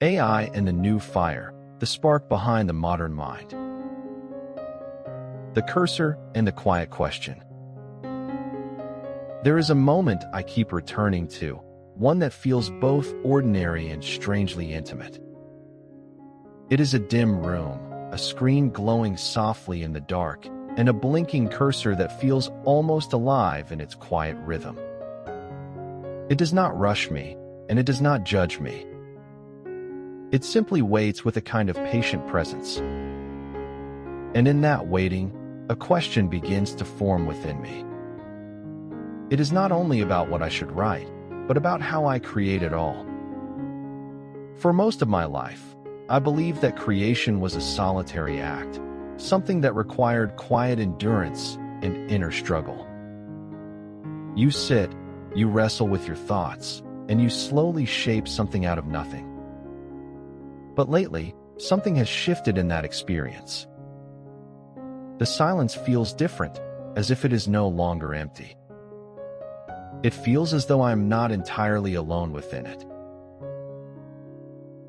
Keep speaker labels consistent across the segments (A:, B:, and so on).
A: AI and the new fire, the spark behind the modern mind. The cursor and the quiet question. There is a moment I keep returning to, one that feels both ordinary and strangely intimate. It is a dim room, a screen glowing softly in the dark, and a blinking cursor that feels almost alive in its quiet rhythm. It does not rush me, and it does not judge me. It simply waits with a kind of patient presence. And in that waiting, a question begins to form within me. It is not only about what I should write, but about how I create it all. For most of my life, I believed that creation was a solitary act, something that required quiet endurance and inner struggle. You sit, you wrestle with your thoughts, and you slowly shape something out of nothing. But lately, something has shifted in that experience. The silence feels different, as if it is no longer empty. It feels as though I am not entirely alone within it.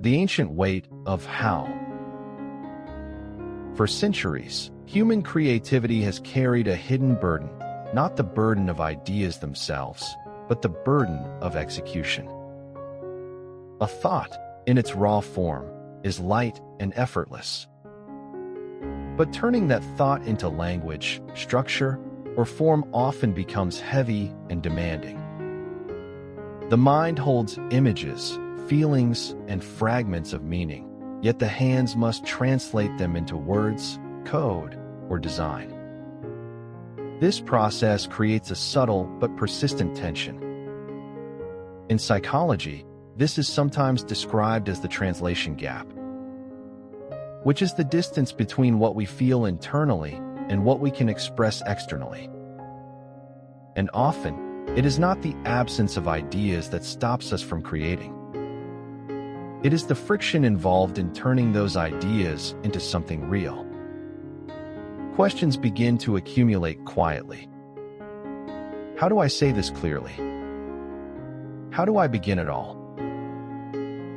A: The ancient weight of how. For centuries, human creativity has carried a hidden burden, not the burden of ideas themselves, but the burden of execution. A thought, in its raw form, is light and effortless. But turning that thought into language, structure, or form often becomes heavy and demanding. The mind holds images, feelings, and fragments of meaning, yet the hands must translate them into words, code, or design. This process creates a subtle but persistent tension. In psychology, this is sometimes described as the translation gap, which is the distance between what we feel internally and what we can express externally. And often, it is not the absence of ideas that stops us from creating. It is the friction involved in turning those ideas into something real. Questions begin to accumulate quietly. How do I say this clearly? How do I begin it all?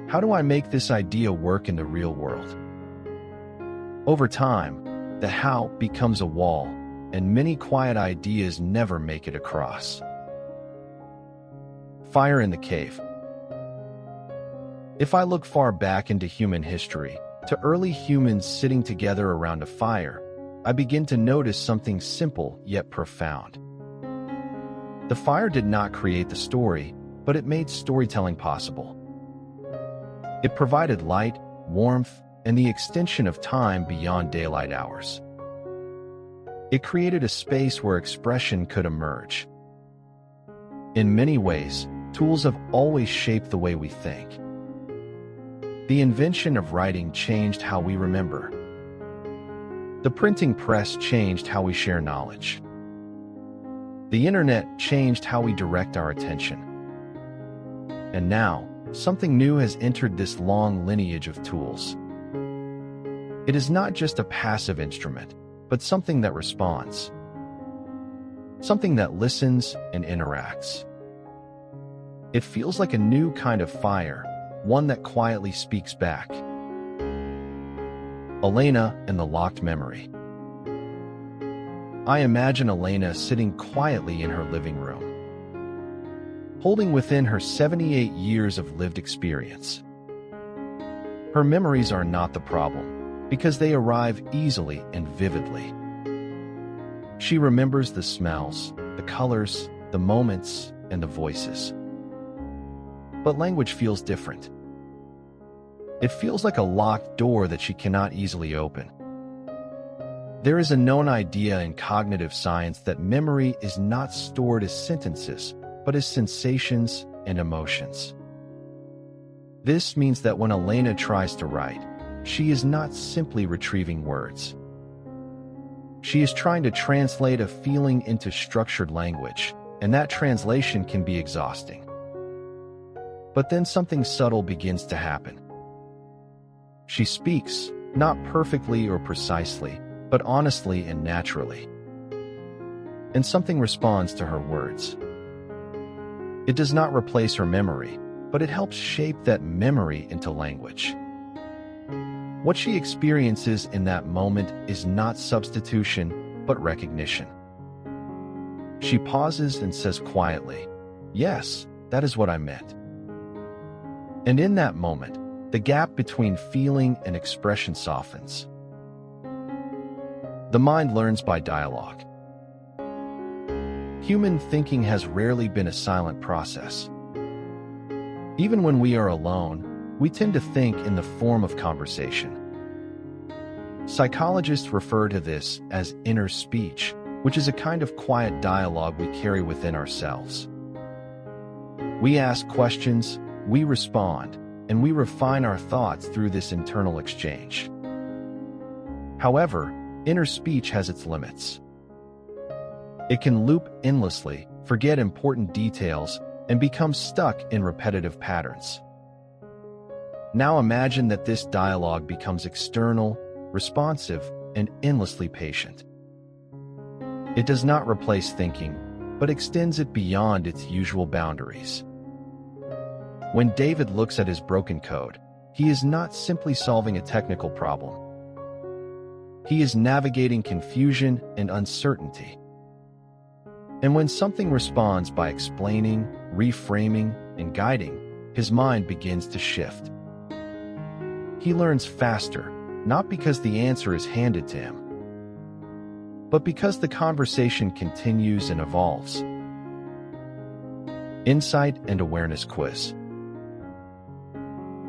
A: How do I make this idea work in the real world? Over time, the how becomes a wall, and many quiet ideas never make it across. Fire in the cave. If I look far back into human history, to early humans sitting together around a fire, I begin to notice something simple yet profound. The fire did not create the story, but it made storytelling possible. It provided light, warmth, and the extension of time beyond daylight hours. It created a space where expression could emerge. In many ways, tools have always shaped the way we think. The invention of writing changed how we remember. The printing press changed how we share knowledge. The internet changed how we direct our attention. And now, something new has entered this long lineage of tools. It is not just a passive instrument, but something that responds. Something that listens and interacts. It feels like a new kind of fire, one that quietly speaks back. Elena and the locked memory. I imagine Elena sitting quietly in her living room, holding within her 78 years of lived experience. Her memories are not the problem, because they arrive easily and vividly. She remembers the smells, the colors, the moments, and the voices. But language feels different. It feels like a locked door that she cannot easily open. There is a known idea in cognitive science that memory is not stored as sentences, but as sensations and emotions. This means that when Elena tries to write, she is not simply retrieving words. She is trying to translate a feeling into structured language, and that translation can be exhausting. But then something subtle begins to happen. She speaks, not perfectly or precisely, but honestly and naturally. And something responds to her words. It does not replace her memory, but it helps shape that memory into language. What she experiences in that moment is not substitution, but recognition. She pauses and says quietly, "Yes, that is what I meant." And in that moment, the gap between feeling and expression softens. The mind learns by dialogue. Human thinking has rarely been a silent process. Even when we are alone, we tend to think in the form of conversation. Psychologists refer to this as inner speech, which is a kind of quiet dialogue we carry within ourselves. We ask questions, we respond, and we refine our thoughts through this internal exchange. However, inner speech has its limits. It can loop endlessly, forget important details, and become stuck in repetitive patterns. Now imagine that this dialogue becomes external, responsive, and endlessly patient. It does not replace thinking, but extends it beyond its usual boundaries. When David looks at his broken code, he is not simply solving a technical problem. He is navigating confusion and uncertainty. And when something responds by explaining, reframing, and guiding, his mind begins to shift. He learns faster, not because the answer is handed to him, but because the conversation continues and evolves. Insight and Awareness Quiz.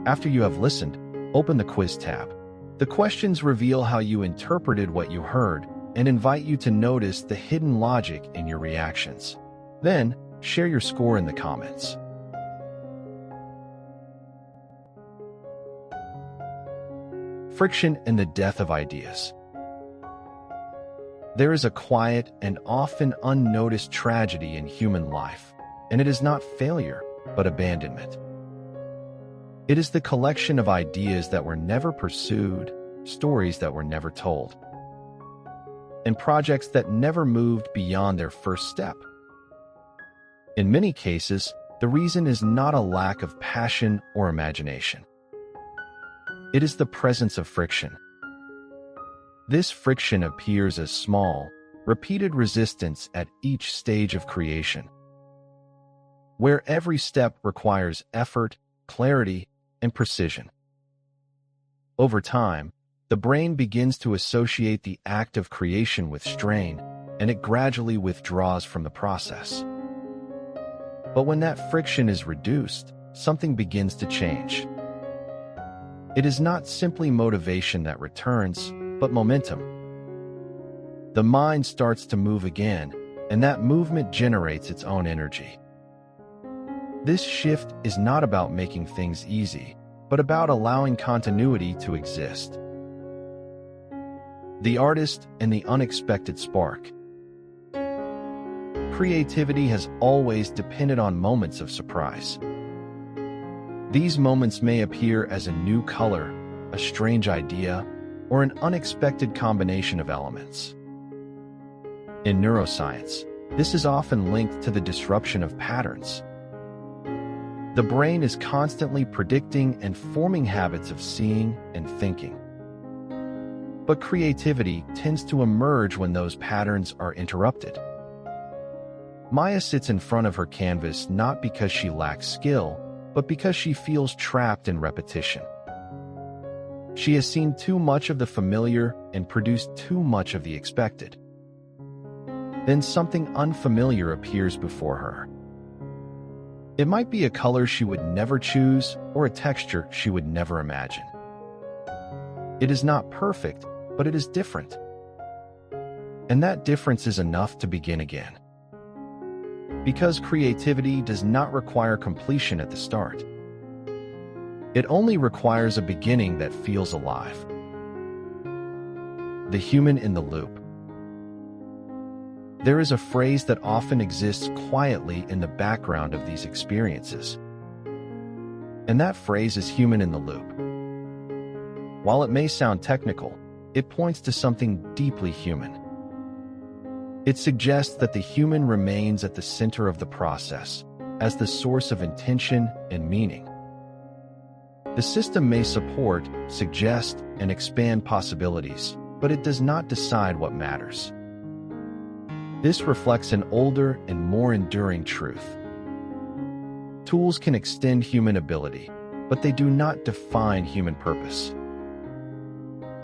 A: After you have listened, open the Quiz tab. The questions reveal how you interpreted what you heard and invite you to notice the hidden logic in your reactions. Then, share your score in the comments. Friction and the death of ideas. There is a quiet and often unnoticed tragedy in human life, and it is not failure, but abandonment. It is the collection of ideas that were never pursued, stories that were never told, and projects that never moved beyond their first step. In many cases, the reason is not a lack of passion or imagination. It is the presence of friction. This friction appears as small, repeated resistance at each stage of creation, where every step requires effort, clarity, and precision. Over time, the brain begins to associate the act of creation with strain, and it gradually withdraws from the process. But when that friction is reduced, something begins to change. It is not simply motivation that returns, but momentum. The mind starts to move again, and that movement generates its own energy. This shift is not about making things easy, but about allowing continuity to exist. The artist and the unexpected spark. Creativity has always depended on moments of surprise. These moments may appear as a new color, a strange idea, or an unexpected combination of elements. In neuroscience, this is often linked to the disruption of patterns. The brain is constantly predicting and forming habits of seeing and thinking. But creativity tends to emerge when those patterns are interrupted. Maya sits in front of her canvas not because she lacks skill, but because she feels trapped in repetition. She has seen too much of the familiar and produced too much of the expected. Then something unfamiliar appears before her. It might be a color she would never choose or a texture she would never imagine. It is not perfect, but it is different. And that difference is enough to begin again. Because creativity does not require completion at the start. It only requires a beginning that feels alive. The human in the loop. There is a phrase that often exists quietly in the background of these experiences. And that phrase is human in the loop. While it may sound technical, it points to something deeply human. It suggests that the human remains at the center of the process, as the source of intention and meaning. The system may support, suggest, and expand possibilities, but it does not decide what matters. This reflects an older and more enduring truth. Tools can extend human ability, but they do not define human purpose.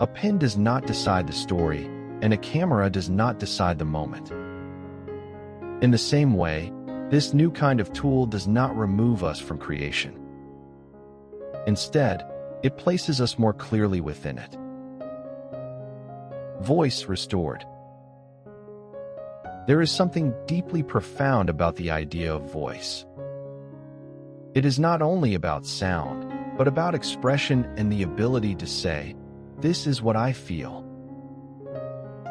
A: A pen does not decide the story, and a camera does not decide the moment. In the same way, this new kind of tool does not remove us from creation. Instead, it places us more clearly within it. Voice restored. There is something deeply profound about the idea of voice. It is not only about sound, but about expression and the ability to say, "This is what I feel."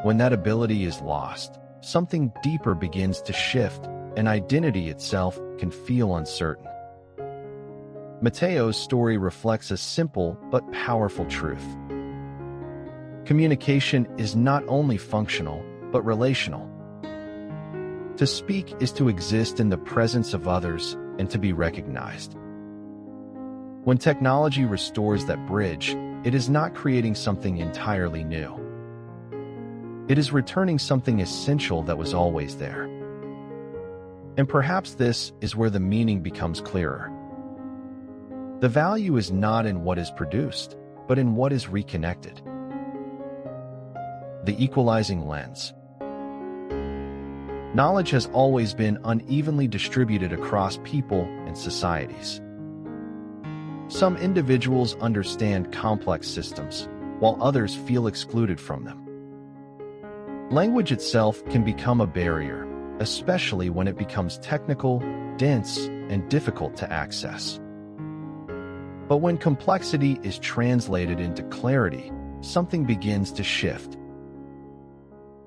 A: When that ability is lost, something deeper begins to shift, and identity itself can feel uncertain. Mateo's story reflects a simple but powerful truth. Communication is not only functional, but relational. To speak is to exist in the presence of others and to be recognized. When technology restores that bridge, it is not creating something entirely new. It is returning something essential that was always there. And perhaps this is where the meaning becomes clearer. The value is not in what is produced, but in what is reconnected. The equalizing lens. Knowledge has always been unevenly distributed across people and societies. Some individuals understand complex systems, while others feel excluded from them. Language itself can become a barrier, especially when it becomes technical, dense, and difficult to access. But when complexity is translated into clarity, something begins to shift.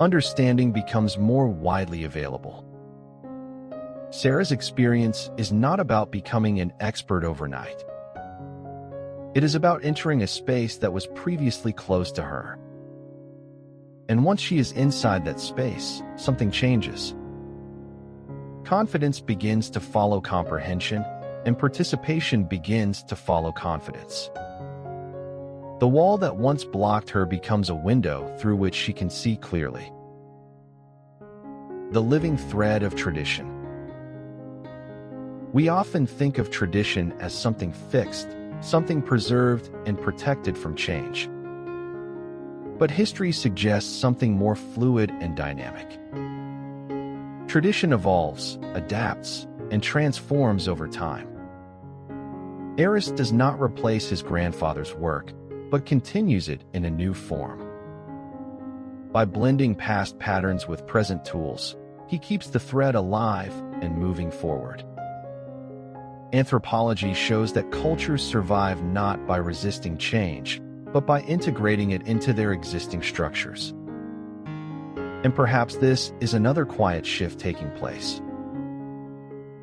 A: Understanding becomes more widely available. Sarah's experience is not about becoming an expert overnight. It is about entering a space that was previously closed to her. And once she is inside that space, something changes. Confidence begins to follow comprehension, and participation begins to follow confidence. The wall that once blocked her becomes a window through which she can see clearly. The living thread of tradition. We often think of tradition as something fixed, something preserved and protected from change. But history suggests something more fluid and dynamic. Tradition evolves, adapts, and transforms over time. Eris does not replace his grandfather's work, but continues it in a new form. By blending past patterns with present tools, he keeps the thread alive and moving forward. Anthropology shows that cultures survive not by resisting change, but by integrating it into their existing structures. And perhaps this is another quiet shift taking place.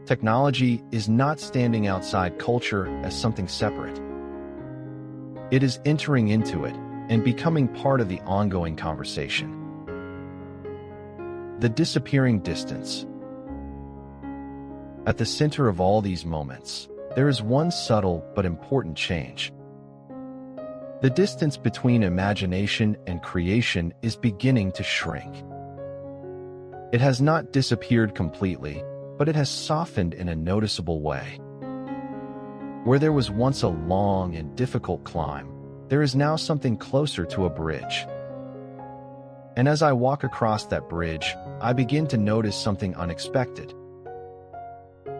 A: Technology is not standing outside culture as something separate. It is entering into it and becoming part of the ongoing conversation. The disappearing distance. At the center of all these moments, there is one subtle but important change. The distance between imagination and creation is beginning to shrink. It has not disappeared completely, but it has softened in a noticeable way. Where there was once a long and difficult climb, there is now something closer to a bridge. And as I walk across that bridge, I begin to notice something unexpected.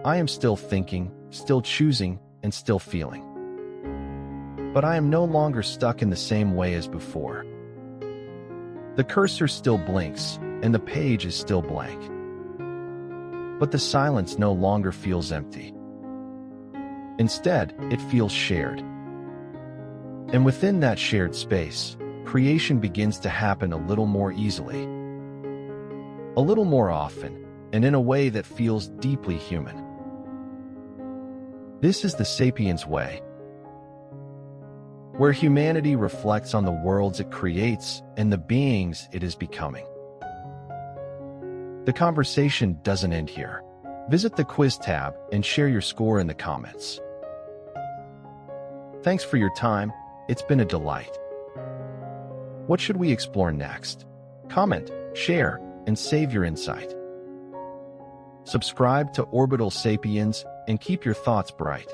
A: I am still thinking, still choosing, and still feeling. But I am no longer stuck in the same way as before. The cursor still blinks, and the page is still blank. But the silence no longer feels empty. Instead, it feels shared. And within that shared space, creation begins to happen a little more easily. A little more often, and in a way that feels deeply human. This is the Sapiens Way, where humanity reflects on the worlds it creates and the beings it is becoming. The conversation doesn't end here. Visit the quiz tab and share your score in the comments. Thanks for your time. It's been a delight. What should we explore next? Comment, share, and save your insight. Subscribe to Orbital Sapiens and keep your thoughts bright.